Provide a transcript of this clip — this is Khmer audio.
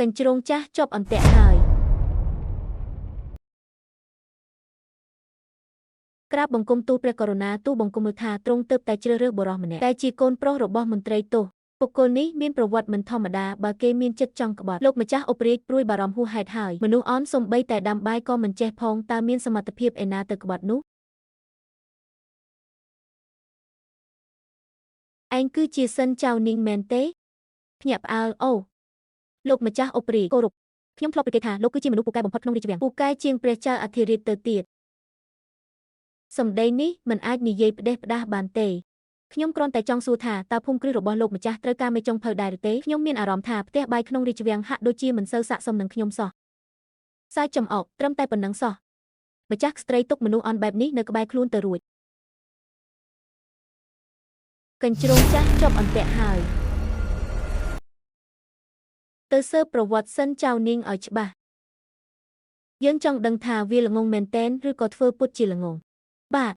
កញ្ជ្រោងចាស់ជាប់អន្ទាក់ហើយក្រាបបង្គំទូលព្រះករុណាទូលបង្គំមើលថាទ្រង់ទើបតែជ្រើសរើសបុរសម្នាក់ដែលជាកូនប្រុសរបស់មន្ត្រីទោសបុគ្គលនេះមានប្រវត្តិមិនធម្មតាបើគេមានចិត្តចង់ក្បត់លោកម្ចាស់អុករាជព្រួយបារម្ភហួសហេតុហើយមនុស្សអន់សំបីតែដាំបាយក៏មិនចេះផងតើមានសមត្ថភាពឯណាទៅក្បត់នោះឯងគឺជាសិនចៅនីងមែនទេភ្ញាក់ផ្អើលអូលោកម្ចាស់អុករាជគោរពខ្ញុំធ្លាប់ប្រកាសថាលោកគឺជាមនុស្សពូកែបំផុតក្នុងរាជវាំងពូកែជាងព្រះចៅអធិរាជទៅទៀតសម្ដីនេះមិនអាចនិយាយផ្ដេសផ្ដាសបានទេខ្ញុំគ្រាន់តែចង់សួរថាតើភូមិគ្រឹះរបស់លោកម្ចាស់ត្រូវការមេចុងភៅដែរឬទេខ្ញុំមានអារម្មណ៍ថាផ្ទះបាយក្នុងរាជវាំងហាក់ដូចជាមិនសូវស័ក្តិសមនឹងខ្ញុំសោះសាយចំអកត្រឹមតែប៉ុណ្ណឹងសោះម្ចាស់ស្ត្រីទុកមនុស្សអន់បែបនេះនៅក្បែរខ្លួនទៅរួចកញ្ជ្រោងចាស់ជាប់អន្ទាក់ហើយទៅស៊ើបប្រវត្តិសិនចៅនាងឲ្យច្បាស់យើងចង់ដឹងថាវាល្ងងមែនទែនឬក៏ធ្វើពុតជាល្ងងបាទ